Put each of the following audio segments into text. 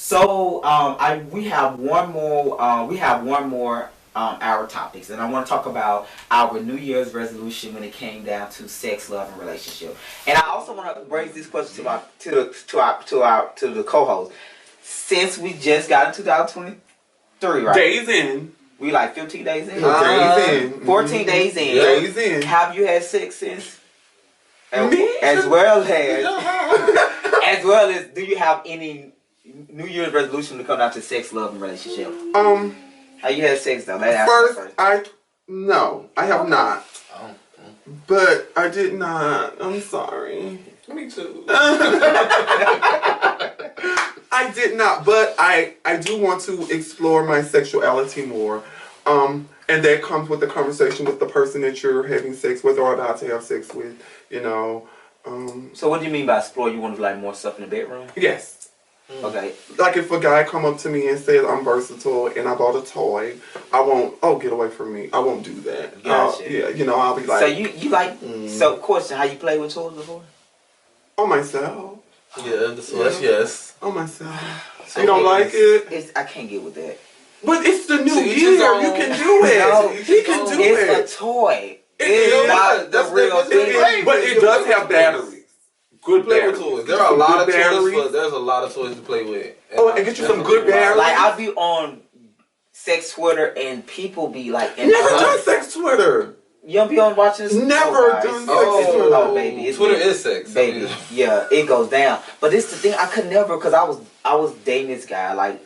So we have one more our topics, and I want to talk about our New Year's resolution when it came down to sex, love, and relationship. And I also want to raise this question to the co-host. Since we just got in 2023, right? Days in. We like 15 days in. Days in. 14 days in. Days in. Have you had sex since? Me? As well as do you have any New Year's resolution to come down to sex, love, and relationship? How you had sex though? First, I have not. Oh. But I did not. I'm sorry. Me too. I did not, but I do want to explore my sexuality more. And that comes with the conversation with the person that you're having sex with or about to have sex with, you know. So what do you mean by explore? You want to like more stuff in the bedroom? Yes. Okay. Like if a guy come up to me and says I'm versatile and I bought a toy, I won't, get away from me. I won't do that. Gotcha. Yeah, you know, I'll be like. So you like, so question, how you play with toys before? On myself. Yeah, yes. On myself. So You don't like it? I can't get with that. But it's the new So you year. just You can do it. No, He can do it. It's a toy. It It's is. not the That's real the thing. thing. But it does have batteries. Good Play with batteries. toys. There are a lot of Good batteries. toys. There's a lot of toys to play with. And get you some good batteries. Like I be on sex Twitter and people be like, Never done sex Twitter. You don't be on watching this? Never guys. done sex Oh, Oh, baby. It's Twitter big. is sex. Baby, yeah, it goes down. But this the thing, I could never, because I was dating this guy, like,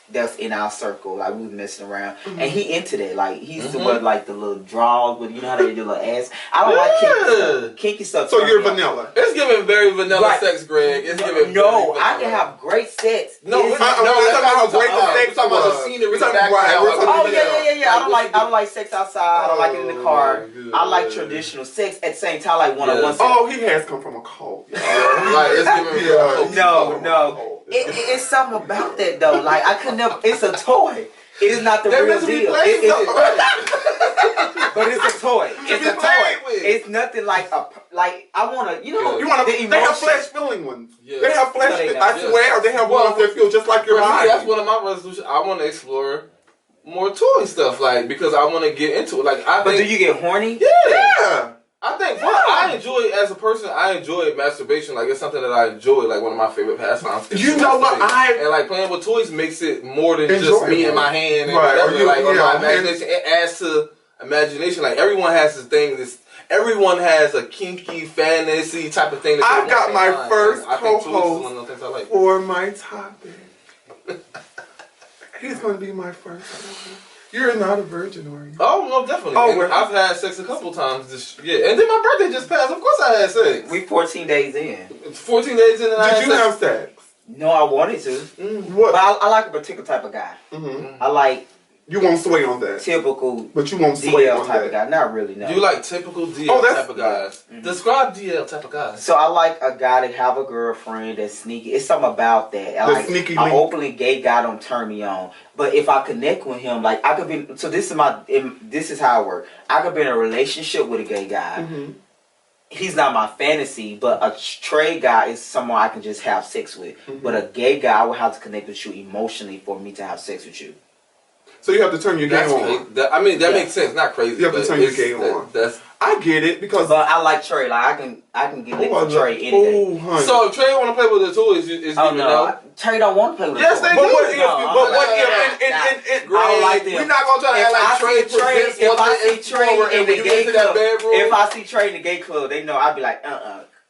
that's in our circle, like, we was messing around, and he into that, like, he used to wear, like, the little draws, with, you know how they do little ass. I don't like kinky stuff. So you're turn me on. vanilla. It's giving very vanilla Right. sex, Greg. It's giving No, very I can vanilla. have great sex. No, It's- I'm talking about how great the sex We're talking about the was. scenery, We're talking the about- background. we're talking Oh about- yeah. I don't like sex outside. I don't like it in the car. good. I like traditional sex. At the same time, like one-on-one sex. Oh, he has come from a cult. Like, it's giving Yeah. No. It's something about that though. Like I could never. It's a toy. It is not the They're real meant to be deal. played with. But it's a toy. It's be a played toy. with. It's nothing like You want the to? They have emotion. flesh filling ones. Yeah. They have flesh. No, they I don't. swear, they have ones that feel just like your For me, body. that's one of my resolutions. I want to explore more toy stuff, like, because I want to get into it. Like, I But think, do you get horny? Yeah. I think I enjoy as a person. I enjoy masturbation. Like, it's something that I enjoy. Like, one of my favorite pastimes. You know what? And like playing with toys makes it more than just Enjoyable. me and my hand and Right, whatever. or you- Like, or yeah, my imagination. It adds to imagination. Like, everyone has this thing. Everyone has a kinky fantasy type of thing. That I've they got want my to find. first I think toys is co-host one of the things I like. for my topic. He's going to be my first. You're not a virgin, are you? Oh no, definitely. Oh, And we're- I've had sex a couple times this year, and then my birthday just passed. Of course, I had sex. We 14 days in. It's 14 days in, and I Did had you sex. have sex? No, I wanted to, What? but I like a particular type of guy. I like You won't sway on that. typical But you won't sway DL on type that. of guy. Not really, no. You like typical DL Oh, that's- type of guys. Describe DL type of guys. So I like a guy that have a girlfriend that's sneaky. It's something about that. I The like sneaky an link. openly gay guy don't turn me on. But if I connect with him, like I could be. So this is how it works. I could be in a relationship with a gay guy. He's not my fantasy, but a straight guy is someone I can just have sex with. But a gay guy, I would have to connect with you emotionally for me to have sex with you. So you have to turn your game on. That makes sense. Not crazy. You have to but turn your it's- game on. That's I get it because. But I like Trey. Like I can get with Trey any day. Oh, honey. so. If Trey want to play with the toys, is Oh giving no, no. Trey don't want to play with. Yes, the toy. they But do. what if? No, But what nah, if? I don't like them. We're not gonna try to act like Trey presents if one I thing see Trey forward, in and the when you gay get to that club, bedroom, if I see Trey in the gay club, they know I'd be like,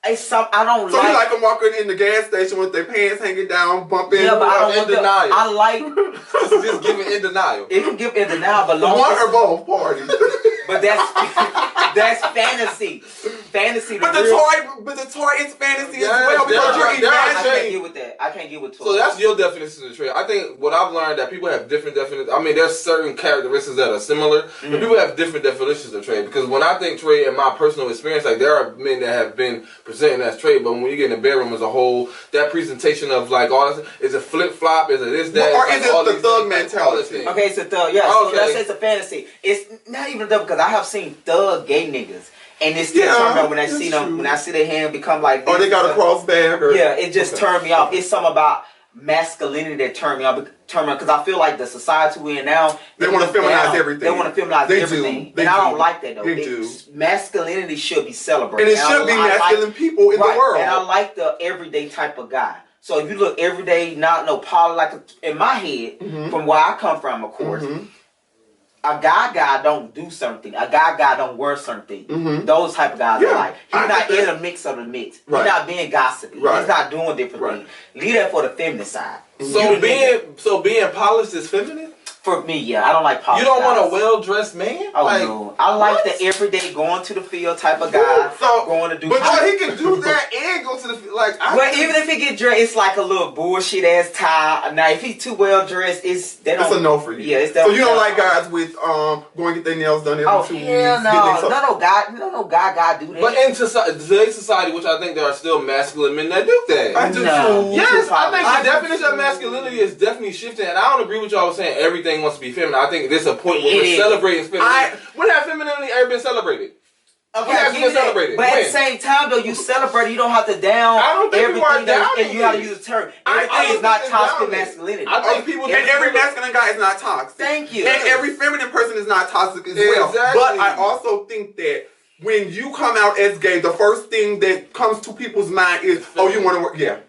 It's some I don't So like. you like them walking in the gas station with their pants hanging down, bumping. Yeah, but I don't in want the, denial. I like just giving in denial. it can give in denial, but long One as, or both parties. but that's fantasy. Fantasy. But the toy is fantasy Yes, as well because there are- you're there are I can't imagining. get with that. I can't get with toys. So that's your definition of trade. I think what I've learned that people have different definitions. I mean, there's certain characteristics that are similar, but people have different definitions of trade. Because when I think trade, in my personal experience, like there are men that have been presenting as trade, but when you get in the bedroom as a whole, that presentation of like all this, is it flip flop? Is it this that? Or It's is it all the these thug things, like, all this mentality? thing. Okay, so thug, yeah. So Okay. that's it's a fantasy. It's not even thug because I have seen thug gay niggas, and it's still Yeah, turn me on when I that's see them. true. When I see their hand become like. Or this, they got a cross bag. Or, Yeah, it just turned me off. It's something about masculinity that turn me on because I feel like the society we're in now They want to feminize everything. They want to feminize everything, and I don't like that though. They do. Masculinity should be celebrated, and it should be masculine people in the world. And I like the everyday type of guy. So if you look everyday, not no poly, like in my head, from where I come from, of course. A guy don't do something. A guy don't wear something. Those type of guys are like, he's not in the mix of the mix. He's not being gossipy. He's not doing different things. Leave that for the feminine side. So being polished is feminine? For me, yeah, I don't like polished. You don't guys. want a well-dressed man? Oh no, I like the everyday going to the field type of guy. So going to do. But he can do that and go to the field. Like, even if he get dressed, it's like a little bullshit ass tie. Now, if he's too well dressed, it's a no for you. Yeah, it's so you don't like guys with going to get their nails done every 2 weeks. Hell no, no guy do that. But in today's society, which I think there are still masculine men that do that. I do No. too. Yes, I think the definition of masculinity is definitely shifting, and I don't agree with y'all saying everything wants to be feminine. I think there's a point where we're celebrating femininity. When has femininity ever been celebrated? Okay, when has it been celebrated? But at the same time, though, you celebrate. You don't have to down I don't think everything. people are downing And you have to use a term. I Everything is don't not think it's toxic downing. masculinity. I think people And every masculine guy is not toxic. Thank you. And every feminine person is not toxic as well. Exactly. But I also think that when you come out as gay, the first thing that comes to people's mind is, oh, you want to work? Yeah.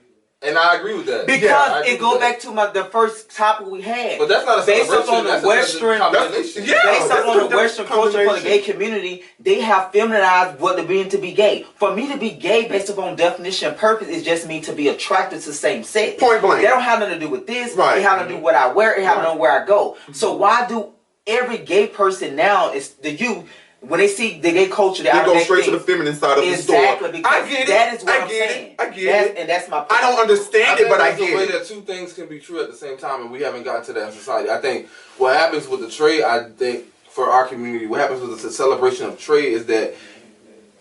And I agree with that. Because it goes back to the first topic we had. But that's not a based celebration. on the Western, based on the Western culture for the gay community, they have feminized what it means to be gay. For me to be gay, based upon definition and purpose, is just me to be attracted to the same sex. Point blank. They don't have nothing to do with this. Right. They have nothing to do with what I wear. It have nothing to do with where I go. So why do every gay person now is the youth? When they see the gay culture, they go straight to the feminine side of the store. Exactly, because I get it. that is what I'm get saying. it. I get it. And that's my point. I don't understand it, but I get the way it. that two things can be true at the same time, and we haven't gotten to that in society. I think what happens with the trade, I think for our community, what happens with the celebration of trade is that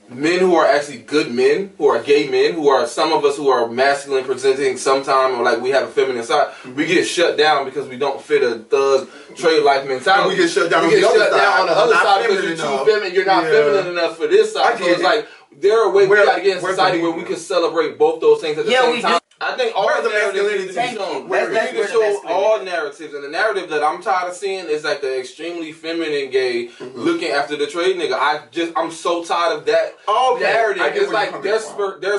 men who are actually good men, who are gay men, who are some of us who are masculine presenting sometime, or like we have a feminine side, we get shut down because we don't fit a thug trade life mentality. And we get shut down on the other Not side because you're too feminine. You're not feminine enough for this side. So it's like there are ways we gotta get in society where we can celebrate both those things at the same time. I think all the narratives need to be shown. We need to show all narratives, and the narrative that I'm tired of seeing is like the extremely feminine gay looking after the trade nigga. I'm so tired of that narrative. It's like there's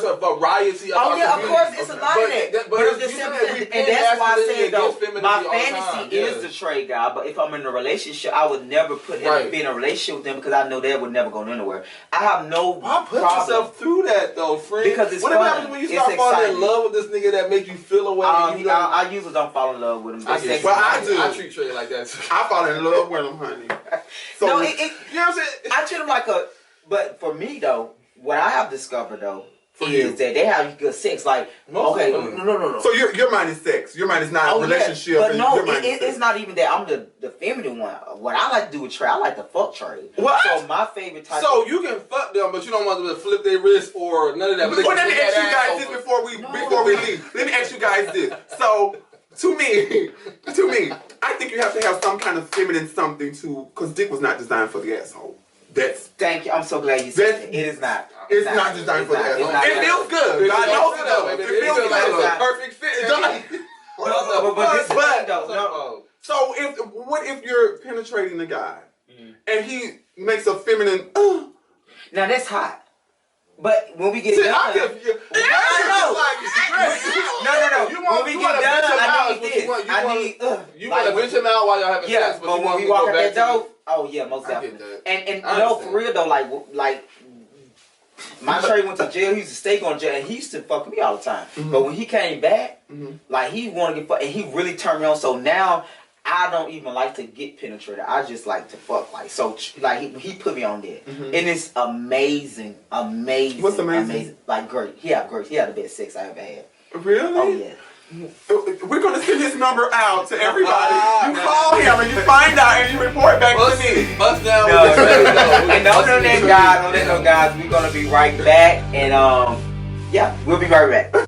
a variety of of course, it's a lot of that. But it's just simple, and that's why I said though, my fantasy is the trade guy. But if I'm in a relationship, I would never be in a relationship with them because I know that would never go anywhere. I have no Why put problem. yourself through that though, friend? Because it's what fun. happens when you start falling in love with this nigga that make you feel away? I usually don't fall in love with him. I do. I treat Trey like that too. I fall in love with him, honey. So, no, you know what I'm saying? I treat him like a. But for me though, what I have discovered though is that they have good sex. Like no. So your mind is sex. Your mind is not relationship. But no, your mind it's not even that. I'm the feminine one. What I like to do with Trey, I like to fuck Trey. What? So my favorite type. So you can fuck them, but you don't want them to flip their wrist or none of that. But let me ask you guys this before we leave. Let me ask you guys this. So to me, I think you have to have some kind of feminine something to, because dick was not designed for the asshole. Thank you. I'm so glad you said that. It is not. It's not designed for the asshole. It feels good. God knows it does. It feels like good. a perfect fit. So what if you're penetrating a guy and he makes a feminine? Now that's hot. But when we get done, No. When we get done, I need this. You want to bitch him out while y'all having sex, but when we walk out that door, most definitely. And for real though, like my Trey went to jail. He used to stay on jail, and he used to fuck me all the time. But when he came back, like he wanted to get fucked, and he really turned me on. So now I don't even like to get penetrated. I just like to fuck. He put me on there, and it's amazing. What's amazing? Like great. He had the best sex I ever had. Really? Oh yeah. We're gonna send his number out to everybody. You call him and you find out and you report back to me. Bust down. And don't know that guys. We're gonna be right back, and we'll be right back.